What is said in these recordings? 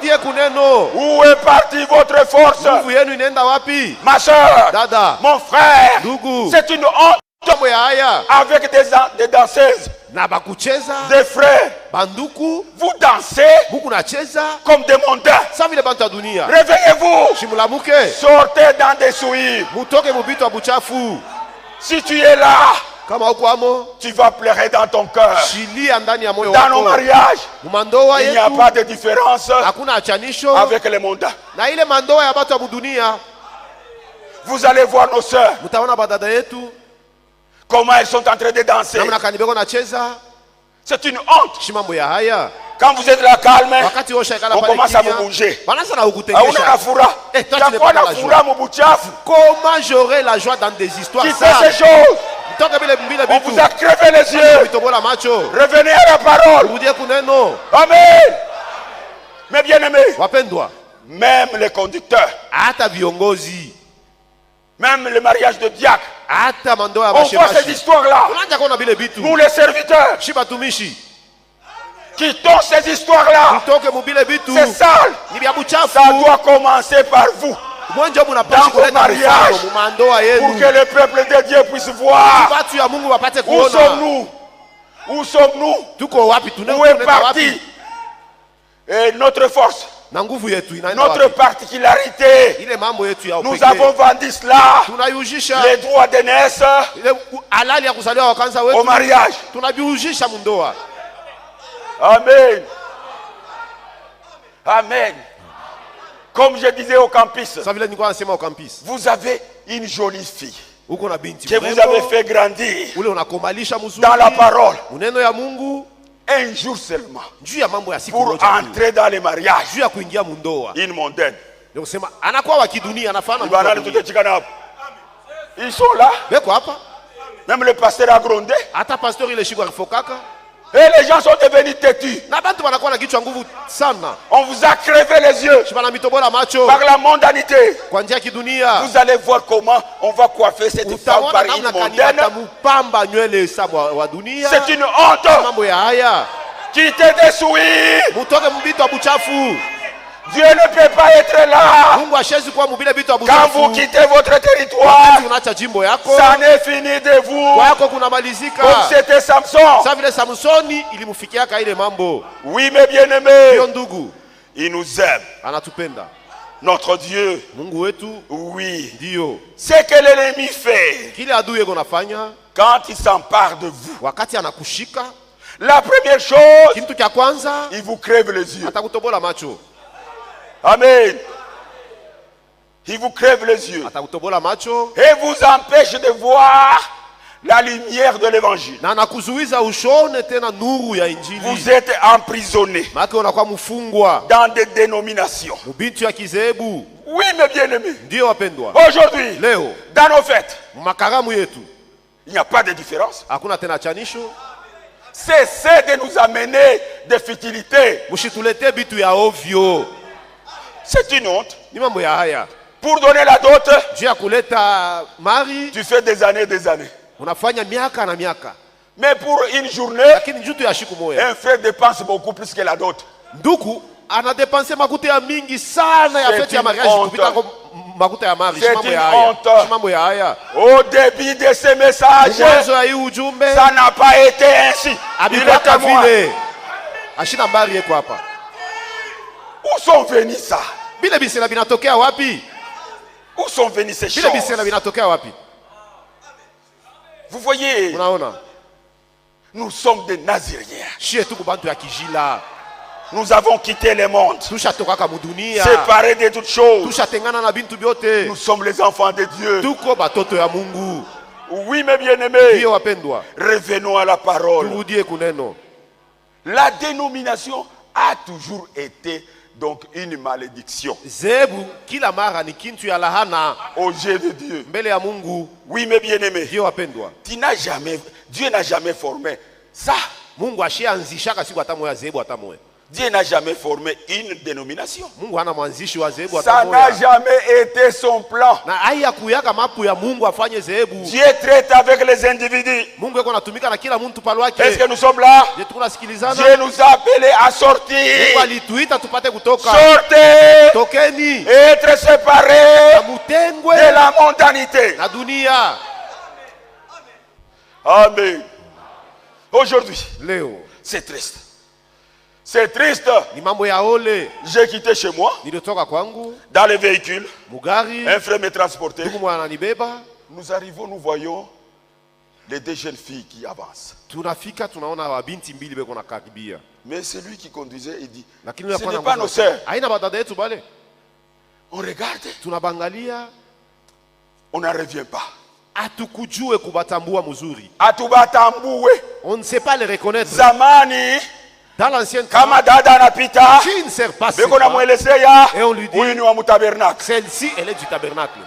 Rudie kuneno. Où est partie votre force? Nguvu yenu inaenda wapi? Ma soeur, Dada, mon frère, ndugu. c'est une honte Mambo ya haya. avec des danseuses, Na bakucheza. des frères. Banduku. Vous dansez Buku nacheza. comme des mondains. Sa vile bantu ya dunia. Réveillez-vous. Shimulamuke. Sortez dans des souilles. Mutoke mubito wa buchafu. Si tu es là, Kama huko amo. tu vas pleurer dans ton cœur. Shilia ndani ya moyo Dans nos wako. mariages, Mumandoa il n'y a yetu. pas de différence Hakuna achanisho. avec les mondains. Na ile mandoa ya batu ya mudunia. Vous allez voir nos sœurs, Mutaona badada yetu. comment elles sont en train de danser. Namna kanibeko nacheza. C'est une honte. Shimambo ya haya. Quand vous êtes là calme, Wakati osha ikala on pale commence à kimya. vous bouger. Banaanza na Hauna kukutengesha. kafura. Eh, toi, tu n'es Takuwa pas dans na la fura mubuchafu. Comment j'aurai la joie dans des histoires Qui fait ces sales? choses? Toka bile mbile On bitu. vous a crevé les yeux. Bitobola macho. Revenez à la parole. Rudie kuneno. Amen. Mes bien-aimés, Wapendwa. même les conducteurs, Hata viongozi. même le mariage de diacre, Hata mandoa ya on voit ces bashebashi. histoires-là. Tunaanza kuona bile bitu. Nous les serviteurs, Shi batumishi. quittons ces histoires-là. Toke mubile bitu. C'est sale. Ni bya buchafu. Ça doit commencer par vous. Mwanjo munapaswa Dans vos kuleta mariages. mfano mumandoa Pour yenu. que le peuple de Dieu puisse voir. Watu ya Mungu wapate Où kuona. sommes-nous? Où sommes-nous? Tuko wapi? Où est Tunaenda parti? wapi? Et notre force, Na nguvu yetu inaenda notre wapi? particularité, Ile mambo yetu ya nous upekee. avons vendu cela, Tunayujisha les droits d'aînesse ile halali ya kuzaliwa wa kwanza au wetu. mariage. Tunabiujisha mundoa. Amen. Amen. Comme je disais au campus, Sasa vile nilikuwa nasema au campus. vous avez une jolie fille Uko na binti que vous mrembo, avez fait grandir ule unakomalisha mzuri dans la parole. uneno ya Mungu Un jour seulement juu ya mambo ya siku pour moja tu. entrer dans les mariages. Juu ya kuingia mundoa. Une mondaine. Ndio kusema anakuwa wa kidunia anafana mtu wa Banani dunia. tutachikana hapo. Ils sont là. Beko hapa Même le pasteur a grondé. hata pastor ile shiko alifokaka Et les gens sont devenus têtus. na bantu wanakuwa na kichwa nguvu sana. On vous a crevé les yeux Shibana mitobola macho par la mondanité. kwa njia ya kidunia. Vous allez voir comment on va coiffer cette femme par Utaona une namna kani mondaine. atamupamba nywele sabu wa dunia. C'est une honte. Mambo ya haya. Quittez des souilles. Mutoke mbito wa buchafu. Dieu ne peut pas être là. Mungu ashezi kuwa mubile bitu wa Quand buchafu. vous quittez votre territoire, Wakati unaacha jimbo yako, ça n'est fini de vous. kwa yako kunamalizika. Comme c'était Samson. Sasa vile Samsoni ilimufikiaka ile mambo. Oui, mes bien-aimés, Hiyo ndugu il nous aime. anatupenda. Notre Dieu, Mungu wetu oui. ndio Ce que l'ennemi fait kile adui yako nafanya quand il s'empare de vous, wakati anakushika, la première chose, kitu cha kwanza il vous crève les yeux. atakutobola macho. Amen. Il vous crève les yeux Atakutobola macho et vous empêche de voir la lumière de l'évangile. na anakuzuiza ushone tena nuru ya injili. Vous êtes emprisonné Maana unakuwa mfungwa dans des dénominations. mubintu ya kizebu. Oui, mes bien-aimés. Ndio wapendwa, Aujourd'hui, leo dans nos fêtes, makaramu yetu il n'y a pas de différence. hakuna tena chanisho. Cessez de nous amener des futilités. Mshitulete bitu ya ovyo, C'est une honte. ni mambo ya haya. Pour donner la dot, Juu ya kuleta mari tu fais des années, des années. unafanya miaka na miaka, Mais pour une journée, lakini juu tu ya shiku moya un frère dépense beaucoup plus que la dot. nduku anadepanse makuta ya mingi sana ya C'est feti ya une mariage honte. kupita kwa makuta ya mari. C'est Si mambo une ya haya, honte. si mambo ya haya. Au début de ces messages, Mwanzo ya hii ujumbe ça n'a pas été ainsi. Il abikwaka est à moi. vile, ashina mbari yeko hapa. Où sont venus ça? Bile bisela binatokea wapi? Où sont venus ces Bile bisela choses? binatokea wapi? Vous voyez, Unaona, nous sommes des Naziriens. shie tuku bantu ya kijila, Nous avons quitté le monde, tushatokaka mudunia, séparés de toutes choses. tushatengana na bintu byote, Nous sommes les enfants de Dieu. tuko batoto ya Mungu. Oui, mes bien-aimés, Ndiyo wapendwa, revenons à la parole. turudie kuneno. La dénomination a toujours été donc une malédiction Zebu kila mara ni kintu ya lahana aux yeux de Dieu. mbele ya Mungu. Oui, mes bien-aimés, Ndiyo wapendwa, Dieu n'a jamais formé ça. Mungu ashianzishaka siku hata moya zebu hata moya. Dieu n'a jamais formé une dénomination. Mungu hana mwanzishi wa zehebu Ça hata n'a moja. jamais été son plan. Na haya kuyaka mapu ya Mungu afanye zehebu. Dieu traite avec les individus. Mungu yuko anatumika na kila mtu pale wake. Est-ce que nous sommes là? Je tuko nasikilizana. Dieu nous a appelés à Mungu sortir. alituita tupate kutoka. Sortez Tokeni. et être séparés Na mutengwe de la mondanité. na dunia. Amen. Aujourd'hui, Leo c'est triste. C'est triste. ni mambo ya ole. J'ai quitté chez moi, Nilitoka kwangu dans le véhicule. mugari, Un frère me transportait. ndugu mwana ananibeba. Nous arrivons, nous voyons les deux jeunes filles qui avancent. Tunafika tunaona wabinti mbili beko na karibia. Mais celui qui conduisait, il dit, Lakini ce n'est pas nos sœurs. Haina badada yetu bale. On regarde, Tunabangalia on n'en revient pas. atukujue kubatambua mzuri. Atubatambue. On ne sait pas les reconnaître. Zamani, Dans l'ancienne kama dada anapita, qui ne sert pas beko na pas. mwelezea, Et on lui dit, huyu ni wa mutabernacle. celle-ci elle est du tabernacle.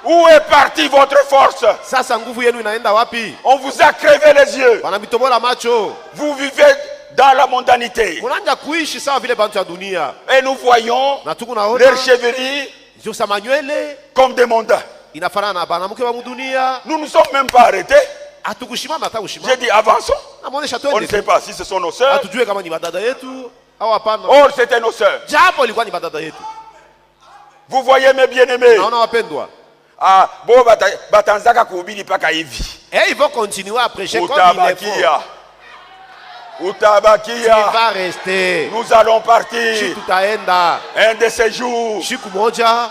Où est partie votre force? Sasa nguvu yenu inaenda wapi? On vous a crevé les yeux. Wanamitobola macho. Vous vivez dans la mondanité. Munaanza kuishi sawa vile bantu ya dunia. Et nous voyons Na tuko naona leurs chevaliers Josa manywele comme des mondains. inafanana na banamuke wa mudunia. Nous ne nous sommes même pas arrêtés. Hatukushimama hata J'ai kushimama. dit avançons. Namuonesha On ne twende. sait pas si ce sont nos sœurs. Hatujue kama ni badada yetu au hapana. Or, c'était nos sœurs. Japo ilikuwa ni badada yetu. Vous voyez mes bien-aimés. Naona wapendwa. Ah, bo batanzaka kuhubiri paka hivi. Et ils vont continuer à prêcher comme il est Utabakia. Il Utabakia. va rester. Nous allons partir. Shi tutaenda. Un de ces jours, Siku moja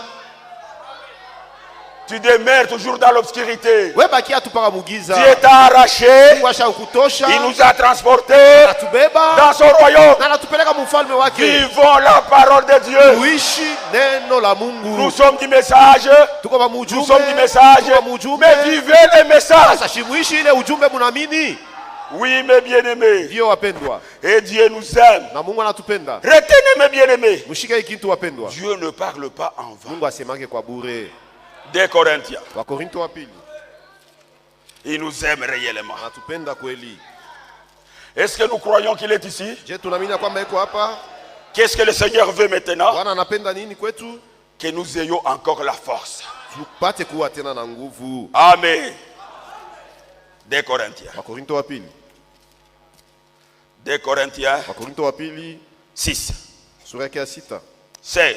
tu demeures toujours dans l'obscurité. we bakia tu para mugiza. Dieu t'a arraché. Mungu ashakutosha. Il nous a transportés Atubeba dans son royaume. na anatupeleka mfalme wake. Vivons la parole de Dieu. Tuishi neno la Mungu. Nous sommes du message. Tuko ba Nous mujumbe. sommes du message. Tuko ba mujumbe. Mais vivez le message. Sasa shimuishi ile ujumbe munamini. Oui, mes bien-aimés. Ndio wapendwa. Et Dieu nous aime. Na Mungu anatupenda. Retenez mes bien-aimés. Mshike hiki kitu wapendwa. Dieu ne parle pas en vain. Mungu asemake kwa bure. Des Corinthiens. Wa Korinto wa pili. Il nous aime réellement. Anatupenda kweli. Est-ce que nous croyons qu'il est ici? Je tunaamini kwamba yuko hapa. Qu'est-ce que le Seigneur veut maintenant? Bwana anapenda nini kwetu? Que nous ayons encore la force. Tupate kuwa tena na nguvu. Amen. Des Corinthiens. Wa Korinto wa pili. Des Corinthiens Wa Korinto wa pili 6, sura yake ya 6 16.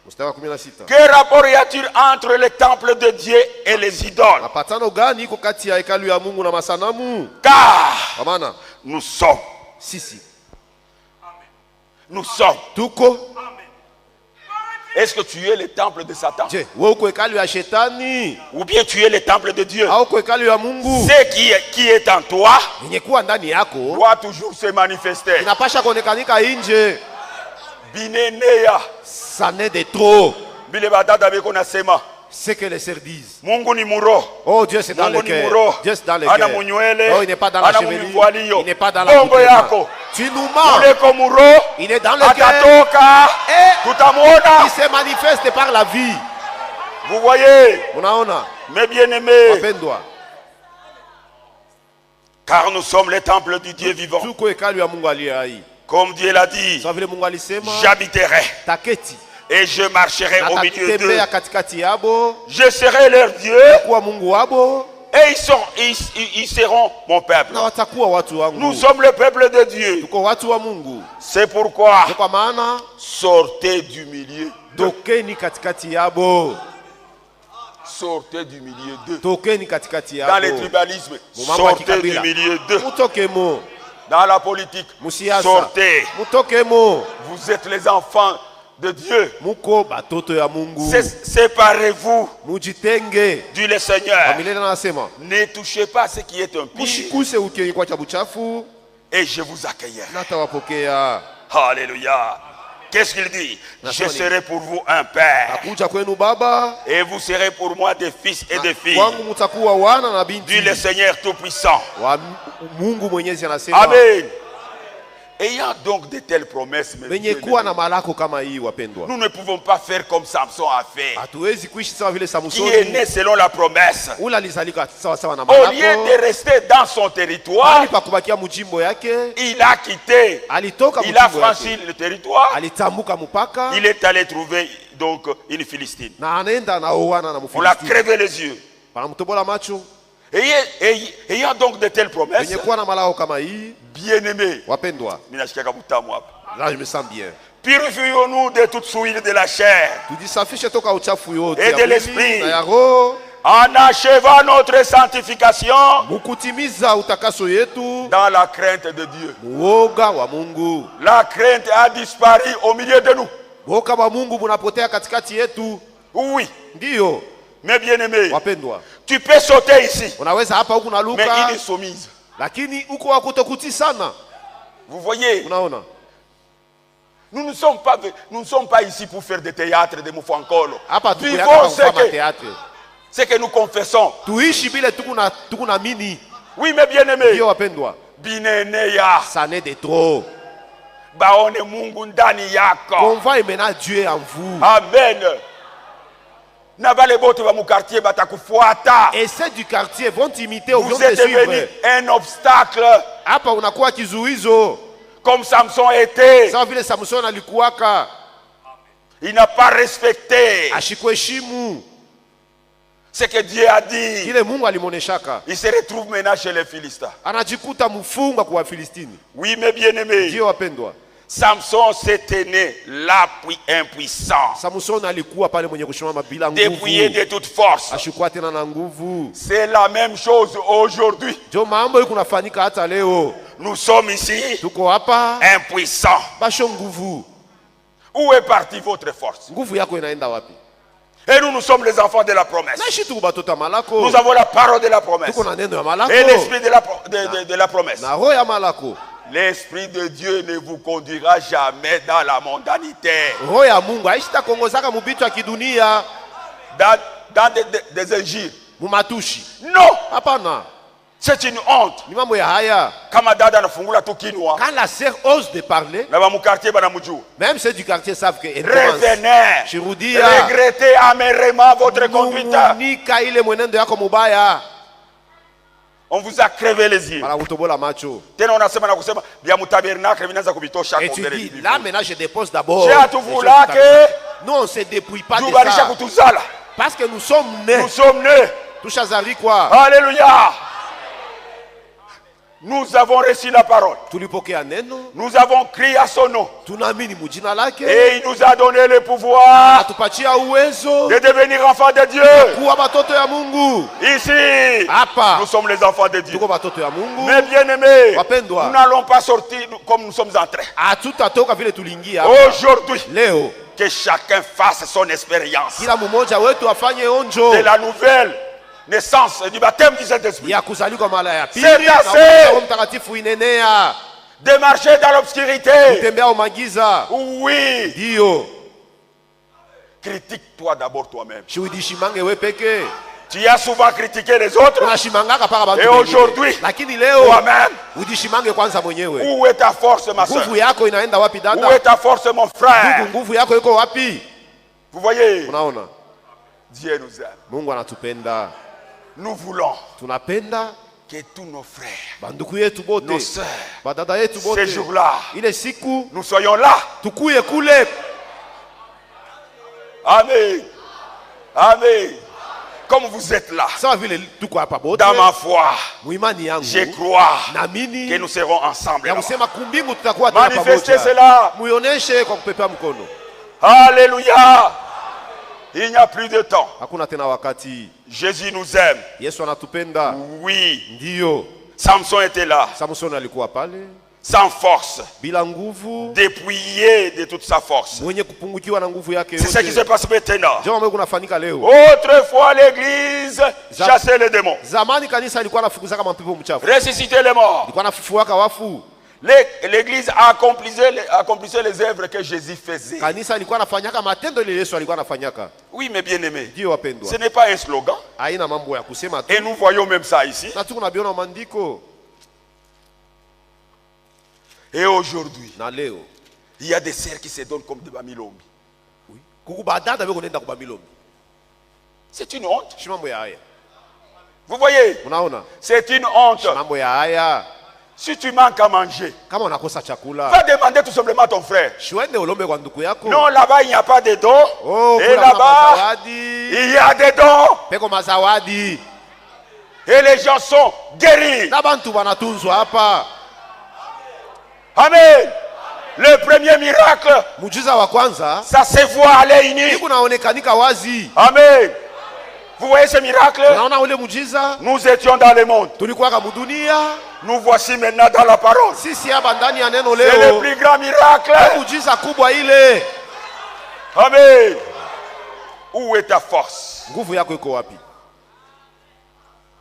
mstari wa 16. Que rapport y a-t-il entre le temple de Dieu et les idoles? Mapatano gani iko kati ya hekalu ya Mungu na masanamu? Car Kwa maana nous sommes. Nous sommes. tuko. Est-ce que tu es le temple de Satan? Je, wewe uko hekalu ya shetani Ou bien tu es le temple de Dieu? au uko hekalu ya Mungu? Ce qui est en toi Yenye kuwa ndani yako doit toujours se manifester. inapasha kuonekanika nje. Binenea. Ça n'est de trop. Bile badada beko nasema. Ce que les sœurs disent. Mungu ni muro. Oh, Dieu c'est dans le Mungu ni cœur. muro. Dieu c'est dans le Ana cœur. munywele. Oh, il n'est pas dans la Ana chevelure. munivwalio. Il n'est pas dans la Bongo yako. Tu nous mens. Uleko muro. Il est dans le cœur. Atatoka. Et Tutamuona. il se manifeste par la vie. Vous voyez, Unaona? mes bien-aimés, Wapendwa. car nous sommes les temples du Dieu vivant. Tuko hekalu ya Mungu aliye hai. Comme Dieu l'a dit, Sawa vile Mungu alisema, j'habiterai taketi et je marcherai na au milieu d'eux. tatembea katikati yabo, Je serai leur Dieu kuwa Mungu wabo et ils seront mon peuple. na watakuwa watu Nous wangu. sommes le peuple de Dieu. Tuko watu wa Mungu. C'est pourquoi Ndio kwa maana sortez du milieu. tokeni katikati yabo. Sortez du milieu d'eux. Tokeni katikati Dans les yabo. tribalismes, Mumambo ya sortez du kikabila. milieu d'eux. Mutokemo. Dans la politique, Musiasa. sortez. Mutokemo. Vous êtes les enfants de Dieu. Muko batoto ya Mungu. Séparez-vous, Mujitenge. dit le Seigneur. Milele anasema, Ne touchez pas ce qui est impur mushikuse ukiwa kwa cha buchafu et je vous accueillerai. na tawapokea. Alléluia. Qu'est-ce qu'il dit? Je Nasema serai pour vous un père Akuja kwenu baba, et vous serez pour moi des fils et des filles, kwangu mutakuwa wana na binti dit le Seigneur Tout-Puissant. wa Mungu Mwenyezi anasema. Amen. Ayant donc de telles promesses, mes Wenye bien-aimés, kuwa na malako kama hii wapendwa. nous ne pouvons pas faire comme Samson a fait, Hatuwezi kuishi sawa vile qui est Samsoni. né selon la promesse. Ula alizalika sawa sawa na Au lieu malako. de rester dans son territoire, Ali pa kubakia mjimbo yake. il a quitté, Alitoka il a mjimbo franchi yake. le territoire, Alitambuka mpaka. il est allé trouver donc une Philistine. Na anaenda na oana na On l'a Mfilisti. crevé les yeux. Panamtobola macho. Ayant donc de telles promesses, Wenye kuwa na malako kama hii bien-aimés, wapendwa. minashikaka mutamu hapa. Là je me sens bien. Purifions-nous de toute souillure de la chair Tujisafishe toka uchafu yote et ya de mwili l'esprit, na ya roho. en achevant notre sanctification Mukutimiza utakaso yetu. dans la crainte de Dieu. Uoga wa Mungu. La crainte a disparu au milieu de nous. Uoga wa Mungu bunapotea katikati yetu. Oui, Ndiyo mes bien-aimés, wapendwa. tu peux sauter ici, Unaweza hapa huku na mais luka. il est soumise. Lakini uko wa kutokutii sana. Vous voyez, Unaona? nous ne sommes pas ici pour faire des théâtres, des moufankolo. Hapa tukuyaka Vivons kufanya théâtre. ce que nous confessons. Tuishi bile tukuna mini. Oui, mes bien-aimés, Ndiyo wapendwa. bineneya, Ça n'est de trop. baone Mungu ndani yako. On va mener Dieu en vous. Amen. Na bale bote ba mu quartier batakufuata. Et ceux du quartier vont t'imiter au Vous vont te êtes devenu suivre. un obstacle Hapa unakuwa kizuizo. comme Samson était. Sawa vile Samson alikuwaka. Il n'a pas respecté Ashikuheshimu ce que Dieu a dit. kile Mungu alimoneshaka. Il se retrouve maintenant chez les Philistins. Anajikuta mfunga kwa Filistini. Oui, mes bien-aimés, Ndiyo wapendwa. Samson s'est tenu là impuissant, Samson alikuwa pale mwenye kusimama bila dépouillé nguvu. de toute force. Ashikuwa tena na nguvu. C'est la même chose aujourd'hui. Ndio mambo yuko nafanyika hata leo. Nous sommes ici Tuko hapa impuissants. basho nguvu. Où est partie votre force? Nguvu yako inaenda wapi? Et nous sommes les enfants de la promesse. Naishi tuko batoto ya malako. Nous avons la parole de la promesse Tuko na neno ya malako. et l'esprit de la promesse. Na roho ya malako. L'esprit de Dieu ne vous conduira jamais dans la mondanité, Roho ya Mungu haishita kuongozaka mubitu ya kidunia, dans des injures. mumatushi. Non, Hapana. c'est une honte. Ni mambo ya haya. Kama dada anafungula tu kinwa Quand la sœur ose de parler, na ba mu quartier banamujua. même ceux du quartier savent que elle commence. Revenez, Shirudia. regrettez amèrement votre conduite. Nungunika ile mwenendo yako mubaya. On vous a crevé les yeux. Para kutobola macho. Tena unasema na kusema vya mutabernacle vinaanza kubitosha Et tu mbele dis, hivi. là maintenant je dépose d'abord. J'ai à tout vous là que nous on se dépouille pas de tubalisha ça. kutuzala. Parce que nous sommes nés. Nous sommes nés. Tushazali quoi. Alléluia. Nous avons reçu la parole. Tulipokea neno. Nous avons crié à son nom. Tunaamini mujina lake. Et il nous a donné le pouvoir Atupatia uwezo. de devenir enfants de Dieu. Kuwa batoto ya Mungu. Ici, Hapa. nous sommes les enfants de Dieu. Tuko batoto ya Mungu. Mais bien-aimés, Wapendwa. nous n'allons pas sortir comme nous sommes entrés. Hatutatoka vile tuliingia hapa. Aujourd'hui, Leo que chacun fasse son expérience kila mmoja wetu afanye onjo de la nouvelle naissance du baptême du Saint-Esprit. ya kuzaliwa mara ya pili. C'est Na assez. Roho Mtakatifu inenea. De marcher dans l'obscurité. Kutembea umagiza. Oui. Ndio. Critique-toi d'abord toi-même. Shuhudishimange we peke. Tu as souvent critiqué les autres. Unashimangaka para bantu Et wengine. aujourd'hui, Lakini leo toi-même, udishimange kwanza mwenyewe. où est ta force, ma soeur? Nguvu yako inaenda wapi Où dada? est ta force, mon frère? Nguvu yako iko wapi? Vous voyez, Unaona? Dieu nous aime. Mungu anatupenda. Nous voulons Tunapenda que tous nos frères, banduku yetu nos bote, sœurs, badada yetu bote, ces jours-là, ile siku nous soyons là. tukuye kule. Amen. Amen. Comme vous êtes là, Sawa vile tuko hapa bote. dans ma foi, Muimani yangu je crois naamini que nous serons ensemble. ya là-bas. kusema kumbingu tutakuwa tena Manifestez pamoja. cela. Muioneshe kwa kupepea mkono. Alléluia. Il n'y a plus de temps. Hakuna tena wakati. Jésus nous aime. Yesu anatupenda. Oui. Ndiyo. Samson était là, Samson alikuwa pale sans force, bila nguvu, dépouillé de toute sa force. mwenye kupungukiwa na nguvu yake C'est ce qui se yote. passe maintenant. Ndio mambo kunafanyika leo. Autrefois, l'église chassait les démons, Zamani kanisa ilikuwa nafukuzaka mapepo mchafu. ressuscitait les morts. Ilikuwa nafufuaka wafu. L'église accomplissait les œuvres que Jésus faisait. Kanisa ilikuwa nafanyaka matendo ile Yesu alikuwa nafanyaka. Oui, mes bien-aimés, Ndio wapendwa. ce n'est pas un slogan. Haina mambo ya kusema tu. Et nous voyons même ça ici. Na tuko nabiona maandiko. Et aujourd'hui, Na leo. il y a des sœurs qui se donnent comme des bamilombi. Oui. Kukubadada beko nenda kubamilombi. C'est une honte. Shimambo ya haya. Vous voyez? Unaona? C'est une honte. Shimambo ya haya. Si tu manques à manger, Kama unakosa chakula. va demander tout simplement à ton frère. Shwende ulombe kwa ndugu yako. Non, là-bas, il n'y a pas de dons. Oh, Et kuna là-bas, mazawadi. il y a des dons. Peko mazawadi. Et les gens sont guéris. Na bantu banatunzwa hapa. Amen. Le premier miracle, Muujiza wa kwanza ça se voit à l'œil nu. iko naonekanika wazi. Amen. Vous voyez ce miracle? Unaona ule muujiza? Nous étions dans le monde. Tulikuwa kama dunia. Nous voici maintenant dans la parole. Sisi hapa ndani ya neno C'est le leo. plus grand miracle. Muujiza kubwa ile. Amen. Où est ta force? Nguvu yako iko wapi?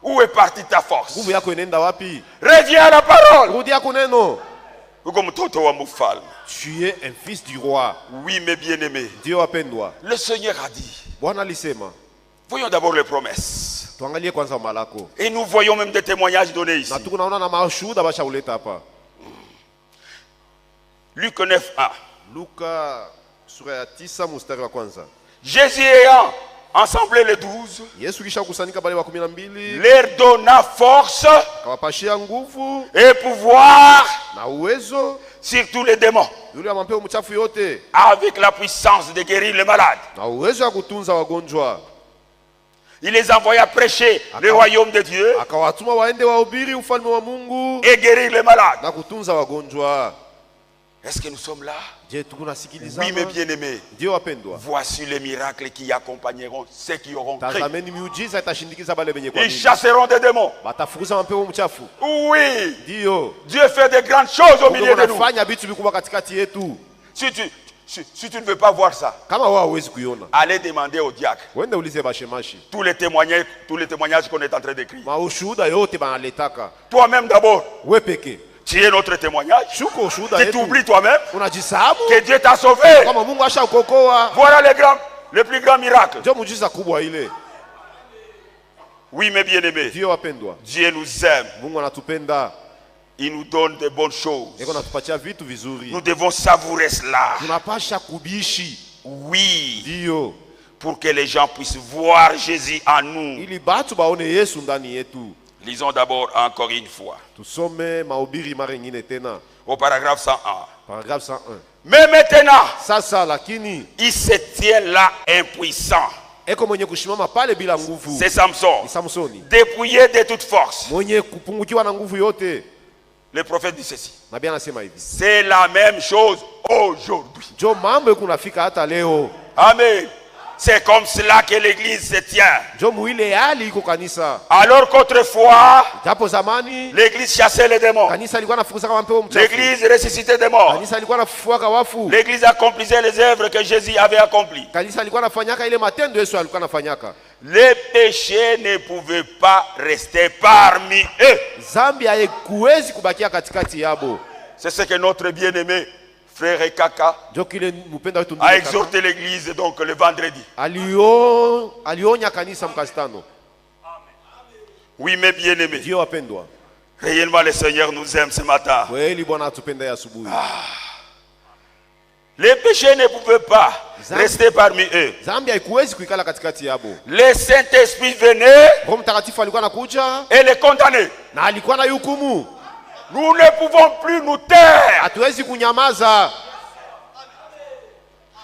Où est partie ta force? Nguvu yako inaenda wapi? Reviens à la parole. Rudia kuneno. Uko mtoto wa mfalme. Tu es un fils du roi. Oui, mes bien-aimés. Dieu wapendwa. Le Seigneur a dit. Bwana alisema. Voyons d'abord les promesses. Tuangalie kwanza malako. Et nous voyons même des témoignages donnés ici. Na tukunaona na mashuhuda bashauleta hapa. Luc 9:1. Luka sura ya 9 mstari wa kwanza. Jésus ayant assemblé les 12, Yesu kisha kusanyika bale wa 12, leur donna force akawapashia nguvu et pouvoir na uwezo sur tous les démons, yule amempea mchafu yote avec la puissance de guérir les malades. na uwezo ya kutunza wagonjwa. Il les envoya prêcher le royaume de Dieu Akawatuma waende wahubiri ufalme wa Mungu et guérir les malades. na kutunza wagonjwa. Est-ce que nous sommes là? Je tukunasikilizana? Oui, mes bien-aimés. Ndio wapendwa. Voici les miracles qui accompagneront ceux qui auront cru. Tazameni miujiza itashindikiza bale benye Ils kuamini. chasseront des démons. Batafukuza mapepo mchafu. Oui, Ndio. Dieu fait de grandes choses au milieu de nous. Unafanya vitu vikubwa katikati yetu. Si tu ne veux pas voir ça, Kama wao hawezi kuiona, allez demander au diacre wende ulize bashemashi. tous les témoignages qu'on est en train d'écrire. Maushuhuda yote banaletaka. Toi-même d'abord, We peke. tu es notre témoignage. Shuko ushuhuda Tu yetu. t'oublies toi-même Unajisahabu que Dieu t'a sauvé. kama Mungu ashakuokoa. Voilà le plus grand miracle. Ndio muujiza kubwa ile. Oui, mes bien-aimés, Ndio wapendwa. Dieu nous aime. Mungu anatupenda. Il nous donne de bonnes choses. Yeko anatupatia vitu vizuri. Nous devons savourer cela. Tunapasha kubishi. Oui, Ndio. pour que les gens puissent voir Jésus en nous. Ili batu baone Yesu ndani yetu. Lisons d'abord encore une fois Tusome mahubiri mara nyingine tena. au paragraphe 101. Paragraphe 101. Mais maintenant, Sasa lakini il se tient là impuissant. eko mwenye kushimama pale bila nguvu. C'est Samson, Ni Samsoni. dépouillé de toute force. Mwenye kupungukiwa na nguvu yote. Le prophète dit ceci. Nabii anasema hivi. C'est la même chose aujourd'hui. Jo mambo kunafika hata leo. Amen. C'est comme cela que l'église se tient. Jo muile hali iko kanisa. Alors qu'autrefois, Japo zamani l'église chassait les démons. kanisa ilikuwa nafukuza kama mpepo mchafu. L'église ressuscitait des morts. Kanisa ilikuwa nafufuaka wafu. L'église accomplissait les œuvres que Jésus avait accomplies. Kanisa ilikuwa nafanyaka ile matendo Yesu alikuwa nafanyaka. Les péchés ne pouvaient pas rester parmi eux. Zambi haikuwezi kubakia katikati yabo. C'est ce que notre bien-aimé frère Kaka Jo kile mpenda wetu a exhorté l'église donc le vendredi. Alionya kanisa mkasitano. Oui, mes bien-aimés. Ndio wapendwa. Réellement, le Seigneur nous aime ce matin. Kweli Bwana atupenda ya asubuhi. Les péchés ne pouvaient pas rester parmi eux. Zambi haikuwezi kuikala katikati yabo. Le Saint-Esprit venait Roho Mtakatifu alikuwa anakuja et les condamnait. na alikuwa na hukumu. Nous ne pouvons plus nous taire. Hatuwezi kunyamaza.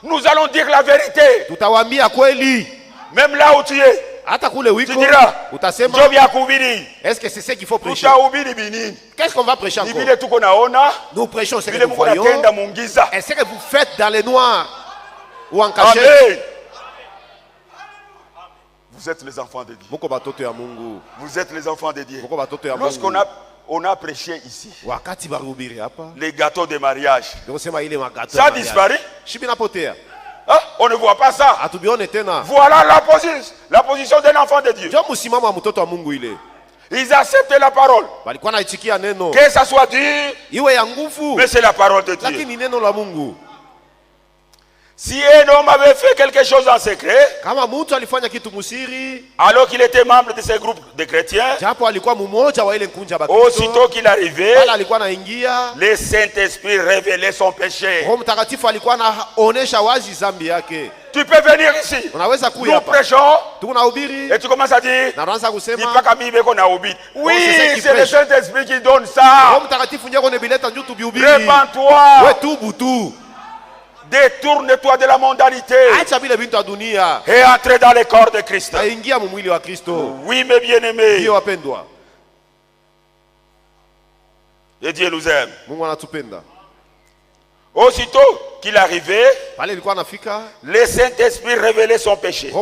Nous allons dire la vérité. Tutawaambia kweli. Même là où tu es. Hata kule wiko Tu diras, utasema Job ya kuhubiri. est-ce que c'est ce qu'il faut prêcher? Tutahubiri binini. Qu'est-ce qu'on va prêcher Ni encore? vile tuko naona, Nous prêchons ce que vile nous Mungu voyons. anatenda mungiza. Et ce que vous faites dans les noirs ou en cachette. Amen. Vous êtes les enfants de Dieu. Muko batoto ya Mungu. Vous êtes les enfants de Dieu. Muko batoto ya Lorsqu'on Mungu. a prêché ici, Wakati barubiri hapa. les gâteaux de mariage, Ndio sema ile magato. ça a disparu. Shibi napotea. Hein? On ne voit pas ça. Atubione tena. Voilà la position d'un enfant de Dieu. Ndio msimamo wa mtoto wa Mungu ile. Ils acceptent la parole. Walikuwa naitikia neno. Que ça soit dur, Iwe ya nguvu. mais c'est la parole de Dieu. Lakini neno la Mungu. Si un homme avait fait quelque chose en secret, kama mtu alifanya kitu musiri, alors qu'il était membre de ce groupe de chrétiens, japo alikuwa mmoja wa ile nkunja bakristo, aussitôt qu'il arrivait, pale alikuwa anaingia, le Saint-Esprit révélait son péché. Roho Mtakatifu alikuwa anaonesha wazi zambi yake. Tu peux venir ici. Unaweza kuja Nous hapa. prêchons. Tunahubiri. Et tu commences à dire, Na unaanza dis kusema, pas qu'à qu'on a oublié. Oui, c'est c'est le prêche. Saint-Esprit qui donne Roho ça. Mtakatifu ndiye anabileta njoo tubihubiri. Répands-toi. Wewe tubu tu. Détourne-toi de la mondanité. Acha vile vitu vya dunia. Et entre dans le corps de Christ. Na ingia mu mwili wa Kristo. Oui, mes bien-aimés. Ndio wapendwa. Et Dieu nous aime. Mungu anatupenda. Aussitôt qu'il arrivait, Pale ilikuwa anafika, le Saint-Esprit révélait son péché.